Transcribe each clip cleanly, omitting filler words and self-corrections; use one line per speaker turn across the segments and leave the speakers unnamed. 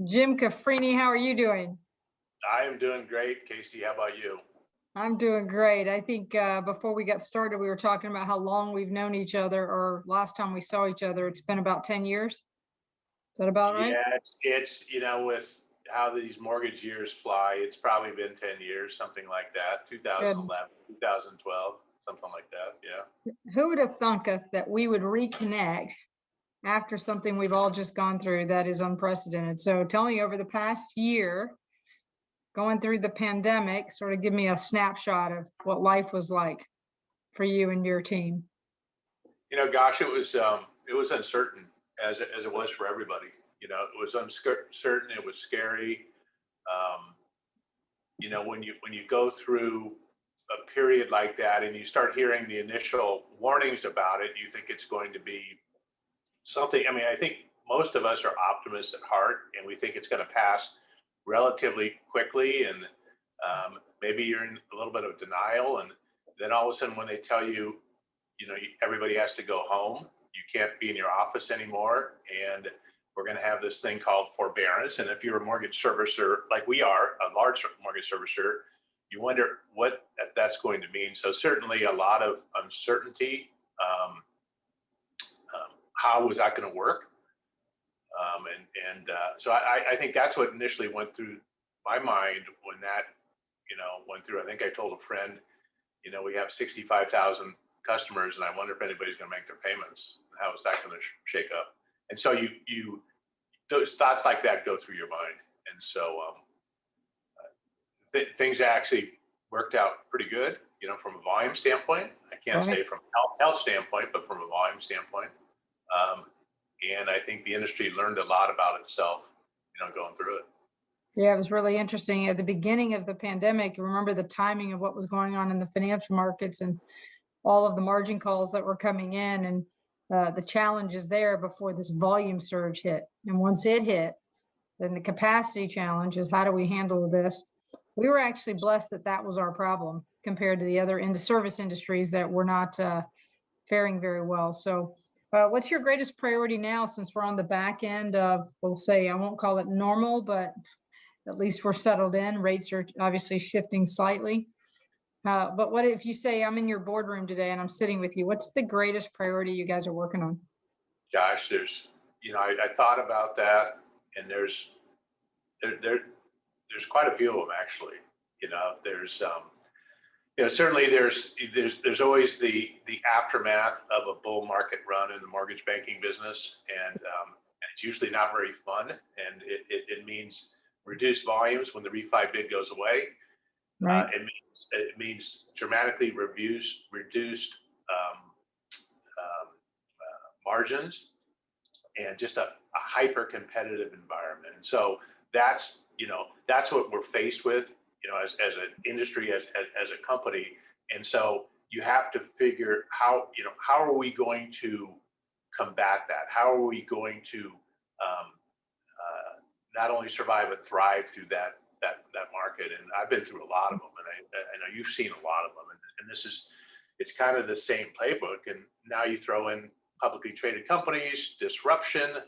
Jim Coffrini, how are you doing?
I am doing great, Casey. How about you?
I'm doing great. I think before we got started, we were talking about how long we've known each other, or last time we saw each other, it's been about 10 years. Is that about right?
Yeah, it's with how these mortgage years fly, it's probably been 10 years, something like that.
Good.
2011, 2012, something like that. Yeah.
Who would have thunketh that we would reconnect after something we've all just gone through that is unprecedented? So tell me, over the past year, going through the pandemic, sort of give me a snapshot of what life was like for you and your team.
Gosh, it was uncertain as it was for everybody. It was uncertain, it was scary. Um, when you go through a period like that and you start hearing the initial warnings about it, you think it's going to be something. I mean, I think most of us are optimists at heart, and we think it's going to pass relatively quickly. And maybe you're in a little bit of denial, and then all of a sudden, when they tell you, everybody has to go home, you can't be in your office anymore, and we're going to have this thing called forbearance. And if you're a mortgage servicer, like we are, a large mortgage servicer, you wonder what that's going to mean. So certainly a lot of uncertainty. Um, how was that going to work? So I think that's what initially went through my mind when that went through. I think I told a friend, we have 65,000 customers, and I wonder if anybody's going to make their payments. How is that going to shake up? And so you those thoughts like that go through your mind, and so things actually worked out pretty good, from a volume standpoint. I can't
Right.
say from health standpoint, but from a volume standpoint. Um, and I think the industry learned a lot about itself, going through it.
Yeah, it was really interesting. At the beginning of the pandemic, remember the timing of what was going on in the financial markets and all of the margin calls that were coming in, and the challenges there before this volume surge hit. And once it hit, then the capacity challenge is, how do we handle this? We were actually blessed that that was our problem compared to the other service industries that were not faring very well. So, what's your greatest priority now, since we're on the back end of, we'll say, I won't call it normal, but at least we're settled in. Rates are obviously shifting slightly. But what if you say, I'm in your boardroom today and I'm sitting with you? What's the greatest priority you guys are working on?
Gosh, I thought about that, and there's quite a few of them actually. Certainly there's always the aftermath of a bull market run in the mortgage banking business, and it's usually not very fun, and it means reduced volumes when the refi bid goes away.
Right.
It means dramatically reduced margins, and just a hyper competitive environment. And so that's what we're faced with, as an industry, as a company. And so you have to figure how are we going to combat that? How are we going to not only survive but thrive through that market? And I've been through a lot of them, and I know you've seen a lot of them, and it's kind of the same playbook. And now you throw in publicly traded companies, disruption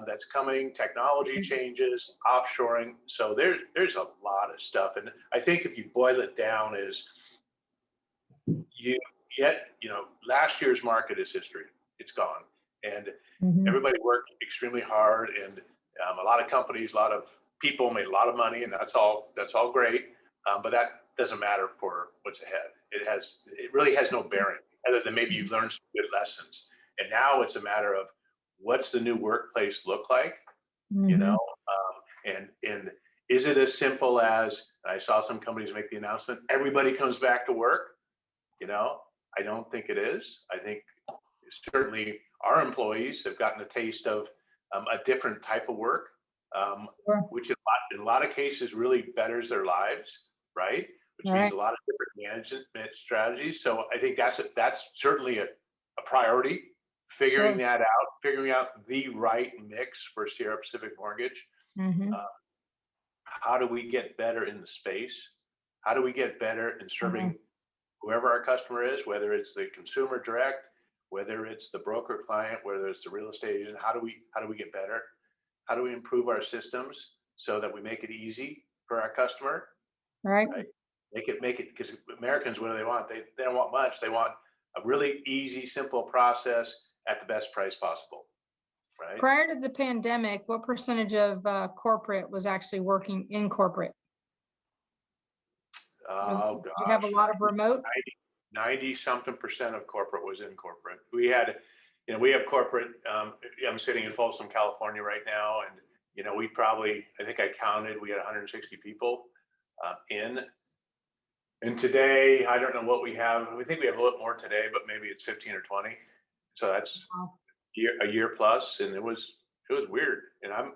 that's coming, technology changes, offshoring. So there's a lot of stuff. And I think if you boil it down, is last year's market is history. It's gone. And
Mhm.
everybody worked extremely hard, and a lot of companies, a lot of people made a lot of money, and that's all great. But that doesn't matter for what's ahead. It really has no bearing, other than maybe you've learned some good lessons. And now it's a matter of, what's the new workplace look like,
Mhm.
and is it as simple as, I saw some companies make the announcement, everybody comes back to work? I don't think it is. I think certainly our employees have gotten a taste of a different type of work,
Sure.
which in a lot of cases really betters their lives, right? Which means
Right.
a lot of different management strategies. So I think that's certainly a priority,
Sure.
figuring out the right mix for Sierra Pacific Mortgage.
Mhm.
Uh, how do we get better in the space? How do we get better in
Uh-huh.
serving whoever our customer is, whether it's the consumer direct, whether it's the broker client, whether it's the real estate agent? How do we get better? How do we improve our systems? so that we make it easy for our customer,
Right.
right? Make it, because Americans, what do they want? They don't want much. They want a really easy, simple process at the best price possible, right?
Prior to the pandemic, what percentage of corporate was actually working in corporate?
Oh
Did you have a
gosh,
lot of remote?
90 something% of corporate was in corporate. We had, we have corporate, I'm sitting in Folsom, California right now. And, we probably, I think I counted, we had 160 people in. And today, I don't know what we have. We think we have a little more today, but maybe it's 15 or 20. So that's
Wow.
a year plus. And it was weird. And I'm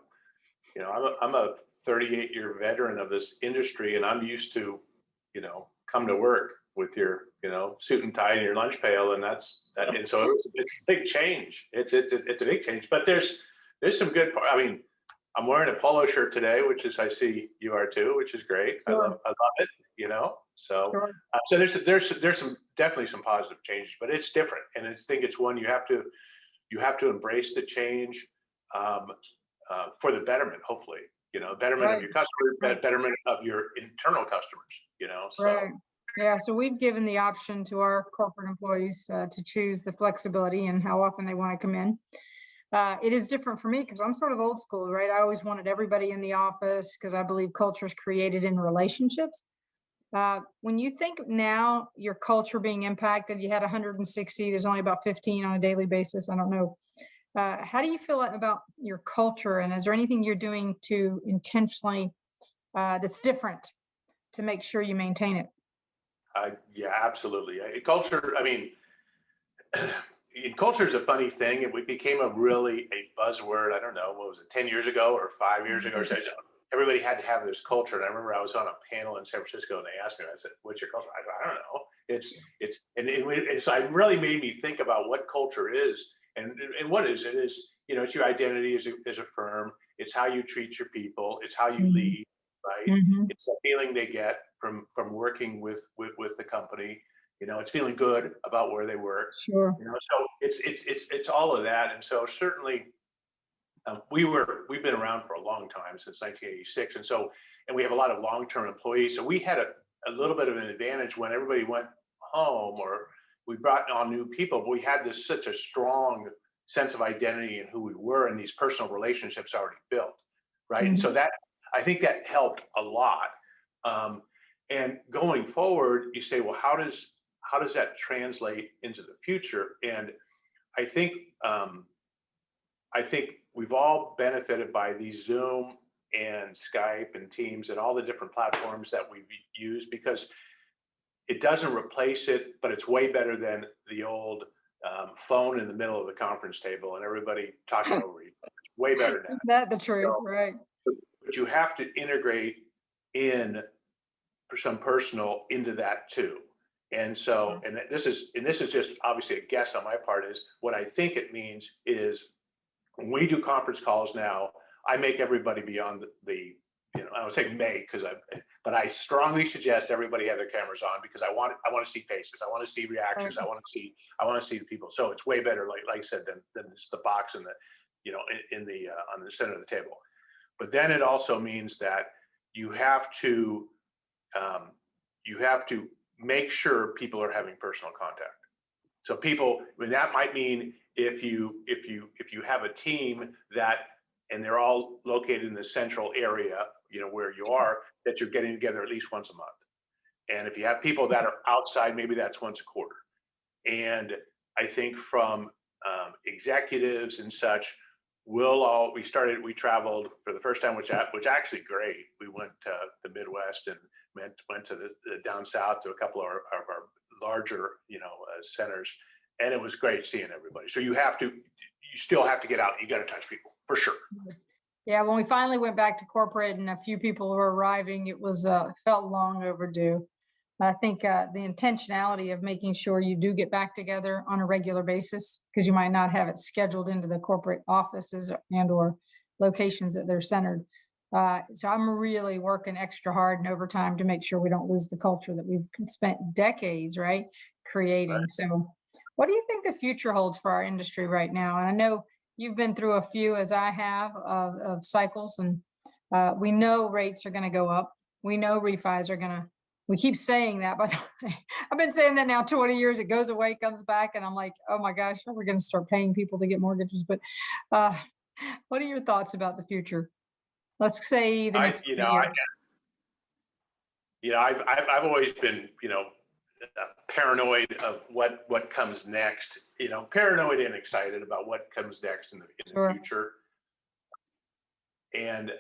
a 38-year veteran of this industry, and I'm used to, come to work with your, suit and tie and your lunch pail, and that's that. And so it's a big change. It's a big change. But there's some good part. I mean, I'm wearing a polo shirt today, which is, I see you are too, which is great.
Sure.
I love it. So
Sure.
so there's some definitely some positive changes, but it's different, and I think it's one you have to embrace the change. For the betterment, hopefully, betterment of
Right.
your customer,
Right.
betterment of your internal customers, so.
Right. Yeah. So we've given the option to our corporate employees to choose the flexibility and how often they want to come in. It is different for me because I'm sort of old school, right? I always wanted everybody in the office because I believe culture is created in relationships. When you think now your culture being impacted, you had 160, there's only about 15 on a daily basis. I don't know. How do you feel about your culture? And is there anything you're doing to intentionally that's different to make sure you maintain it?
Yeah, absolutely. Culture, I mean, culture is a funny thing. It became a buzzword. I don't know, what was it, 10 years ago or 5 years ago? So everybody had to have this culture. And I remember I was on a panel in San Francisco, and they asked me, I said, what's your culture? I don't know. And so it really made me think about what culture is. And what is it? Is, it's your identity as a firm. It's how you treat your people. It's how you
Mhm.
lead, right?
Mhm.
It's the feeling they get from working with the company. It's feeling good about where they work.
Sure.
So it's all of that. And so certainly, we've been around for a long time, since 1986, and we have a lot of long-term employees. So we had a little bit of an advantage when everybody went home, or we brought on new people. But we had such a strong sense of identity in who we were, and these personal relationships already built, right? And so
Mhm.
that, I think that helped a lot. Um, and going forward, you say, well, how does that translate into the future? And I think um, I think we've all benefited by these Zoom and Skype and Teams and all the different platforms that we've used, because it doesn't replace it, but it's way better than the old phone in the middle of the conference table and everybody talking over each other. It's way better now.
Isn't that the truth?
So,
Right.
but you have to integrate in some personal into that too. And so,
Mhm.
and this is just obviously a guess on my part, is what I think it means is, when we do conference calls now, I make everybody be on I would say make, but I strongly suggest everybody have their cameras on, because I want to see faces. I want to see
Right.
reactions. I want to see the people. So it's way better, like I said, than just the box in the, in the, on the center of the table. But then it also means that you have to, um, you have to make sure people are having personal contact. So people, I mean, that might mean if you have a team that, and they're all located in the central area, where you are, that you're getting together at least once a month. And if you have people that are outside, maybe that's once a quarter. And I think from executives and such, we traveled for the first time, which actually great. We went to the Midwest and went to the down south to a couple of our larger, centers, and it was great seeing everybody. So you still have to get out. You got to touch people for sure.
Yeah, when we finally went back to corporate and a few people were arriving, it was felt long overdue. I think the intentionality of making sure you do get back together on a regular basis, because you might not have it scheduled into the corporate offices and or locations that they're centered. So I'm really working extra hard and overtime to make sure we don't lose the culture that we've spent decades, right, creating. So what do you think the future holds for our industry right now? And I know you've been through a few, as I have, of cycles, and We know rates are going to go up. We know refis are going to, we keep saying that, by the way. I've been saying that now 20 years. It goes away, comes back, and I'm like, oh my gosh, we're going to start paying people to get mortgages. But uh, what are your thoughts about the future? Let's say the
I,
next
you know,
3
I,
years.
I've always been, paranoid of what comes next, paranoid and excited about what comes next in the
Sure.
future. And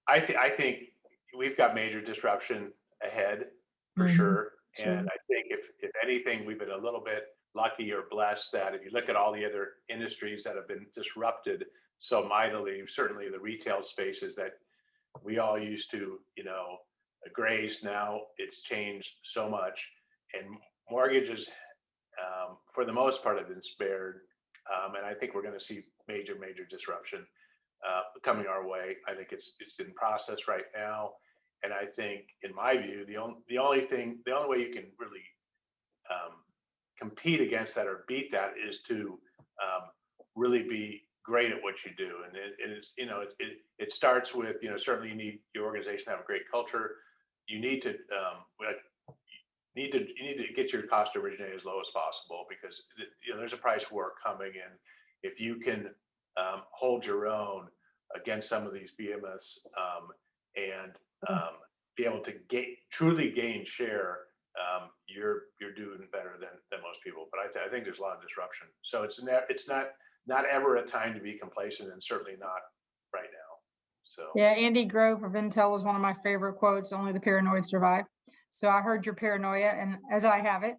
I think we've got major disruption ahead for
Hmm.
sure.
Sure.
And I think if anything, we've been a little bit lucky or blessed that if you look at all the other industries that have been disrupted so mightily, certainly the retail spaces that we all used to, grace, now it's changed so much. And mortgages, for the most part, have been spared. And I think we're going to see major disruption coming our way. I think it's in process right now. And I think, in my view, the only way you can really compete against that or beat that is to really be great at what you do. And it starts with, certainly you need your organization to have a great culture. You need to you need to get your cost to originate as low as possible, because there's a price war coming, and if you can hold your own against some of these behemoths, and be able to truly gain share, you're doing better than most people. But I think there's a lot of disruption, so it's not ever a time to be complacent, and certainly not right now. So
Yeah, Andy Grove of Intel was one of my favorite quotes, only the paranoid survive. So I heard your paranoia, and as I have it,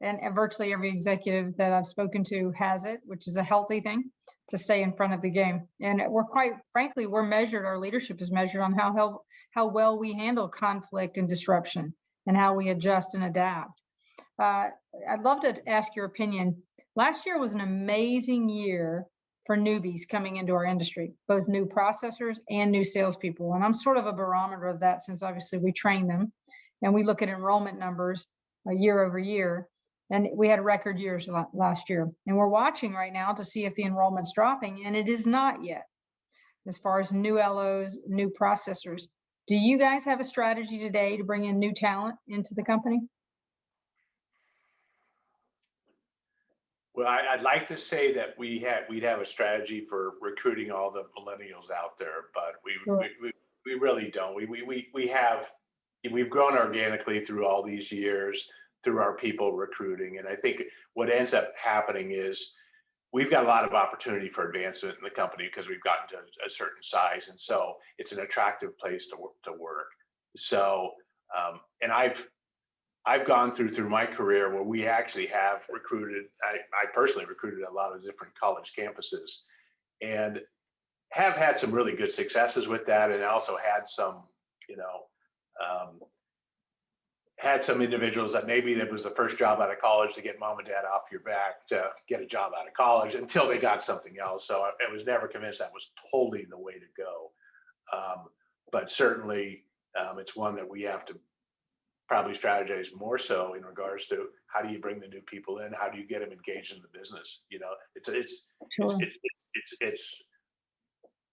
and virtually every executive that I've spoken to has it, which is a healthy thing to stay in front of the game. And we're quite frankly, we're measured, our leadership is measured on how well we handle conflict and disruption and how we adjust and adapt. Uh, I'd love to ask your opinion. Last year was an amazing year for newbies coming into our industry, both new processors and new salespeople. And I'm sort of a barometer of that, since obviously we train them and we look at enrollment numbers year over year. And we had record years last year. And we're watching right now to see if the enrollment's dropping, and it is not yet, as far as new LOs, new processors. Do you guys have a strategy today to bring in new talent into the company?
Well, I'd like to say that we'd have a strategy for recruiting all the millennials out there, but
Sure.
we really don't. We've grown organically through all these years through our people recruiting, and I think what ends up happening is we've got a lot of opportunity for advancement in the company because we've gotten to a certain size, and so it's an attractive place to work. So, and I've gone through my career where we actually have recruited. I personally recruited a lot of different college campuses, and have had some really good successes with that, and also had some, um, had some individuals that maybe that was the first job out of college to get mom and dad off your back to get a job out of college until they got something else. So I was never convinced that was totally the way to go. But certainly, it's one that we have to probably strategize more so in regards to how do you bring the new people in, how do you get them engaged in the business.
Sure.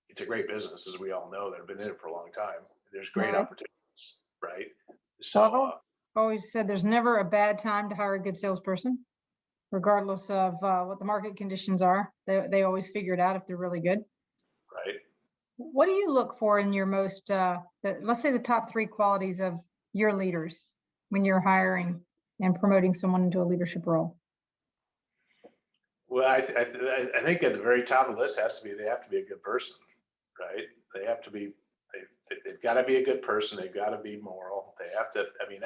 It's a great business, as we all know that have been in it for a long time. There's
All
great
right.
opportunities, right?
Well,
So
I've always said there's never a bad time to hire a good salesperson, regardless of what the market conditions are. They always figure it out if they're really good.
right.
What do you look for in your most, let's say, the top three qualities of your leaders when you're hiring and promoting someone into a leadership role?
Well, I think at the very top of the list they have to be a good person, right? They have to be, they've got to be a good person. They've got to be moral. They have to, I mean,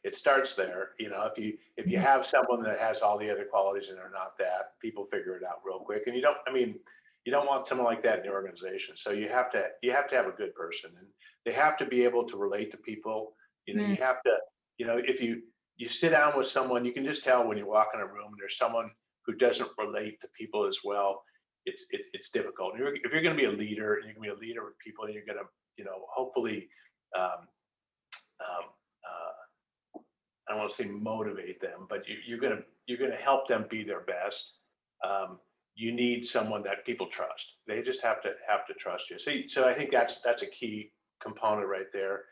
it starts there. If you
Mhm.
have someone that has all the other qualities and they're not that, people figure it out real quick. And you don't want someone like that in your organization. So you have to have a good person, and they have to be able to relate to people.
Mm,
You have to, if you sit down with someone, you can just tell when you walk in a room and there's someone who doesn't relate to people as well. It's difficult. If you're going to be a leader, and you're going to be a leader with people, and you're going to, hopefully, um, um, I don't want to say motivate them, but you're going to help them be their best. you need someone that people trust. They just have to trust you. So I think that's a key component right there.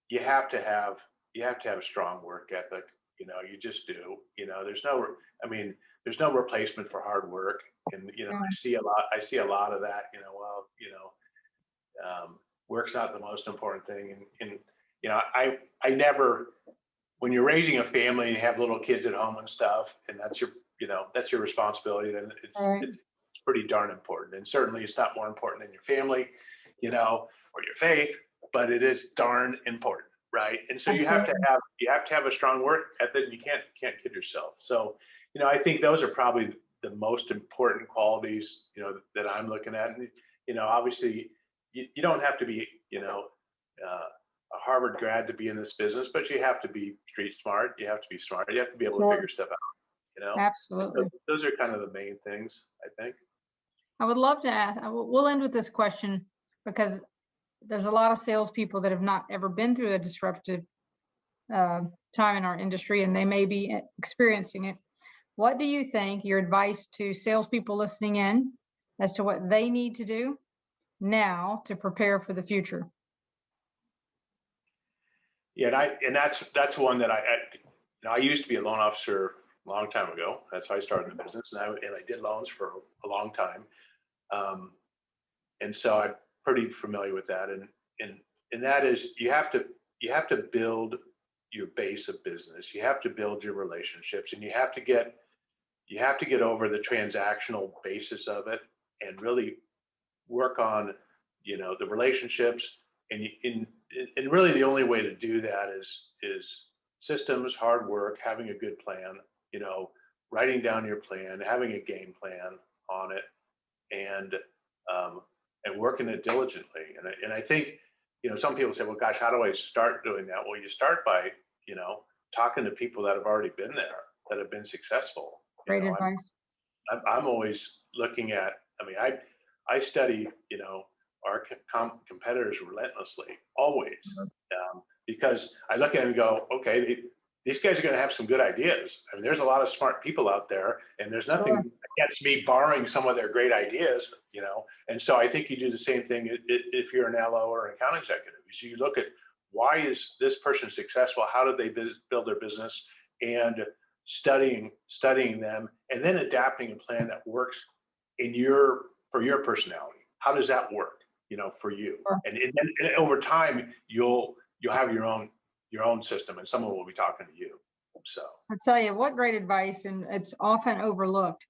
You have to have a strong work ethic. You just do. I mean, there's no replacement for hard work. And
Yeah.
I see a lot of that. Work's not the most important thing. And I never, when you're raising a family and you have little kids at home and stuff, and that's your responsibility, then
All right.
it's pretty darn important. And certainly it's not more important than your family, or your faith, but it is darn important, right? And so
Absolutely.
you have to have a strong work ethic. You can't kid yourself. So, I think those are probably the most important qualities, that I'm looking at. And, obviously you don't have to be, a Harvard grad to be in this business, but you have to be street smart. You have to be smart. You have to be able to
Sure.
figure stuff out,
Absolutely.
So those are kind of the main things, I think.
I would love to ask, we'll end with this question because there's a lot of salespeople that have not ever been through a disruptive time in our industry, and they may be experiencing it. What do you think your advice to salespeople listening in as to what they need to do now to prepare for the future?
Yeah, and that's one that I used to be a loan officer a long time ago. That's how I started the business, and I did loans for a long time, and so I'm pretty familiar with that. And that is, you have to build your base of business. You have to build your relationships, and you have to get over the transactional basis of it, and really work on the relationships. And really the only way to do that is systems, hard work, having a good plan, writing down your plan, having a game plan on it, and working it diligently. And I think, some people say, well, gosh, how do I start doing that? Well, you start by, talking to people that have already been there, that have been successful.
Great advice.
I'm always looking at, I study, our competitors relentlessly, always, because I look at them and go, okay, these guys are going to have some good ideas. There's a lot of smart people out there, and there's nothing
Sure.
against me borrowing some of their great ideas, And so I think you do the same thing if you're an LO or an account executive. So you look at, why is this person successful? How did they build their business? And studying them, and then adapting a plan that works for your personality. How does that work, for you?
Sure.
And then over time, you'll have your own system, and someone will be talking to you. So
I tell you, what great advice, and it's often overlooked.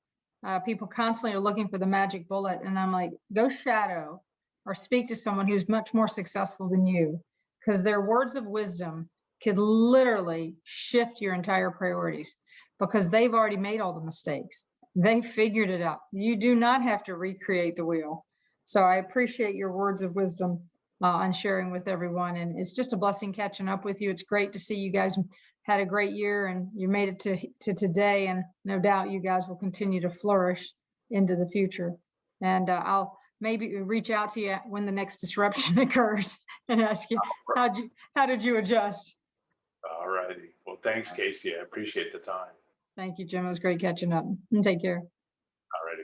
People constantly are looking for the magic bullet, and I'm like, go shadow or speak to someone who's much more successful than you, because their words of wisdom could literally shift your entire priorities, because they've already made all the mistakes. They figured it out. You do not have to recreate the wheel. So I appreciate your words of wisdom on sharing with everyone. And it's just a blessing catching up with you. It's great to see you guys had a great year and you made it to today. And no doubt you guys will continue to flourish into the future. And I'll maybe reach out to you when the next disruption occurs and ask you, how did you adjust?
all righty. Well, thanks, Casey. I appreciate the time.
Thank you, Jim. It was great catching up. And take care.
All righty.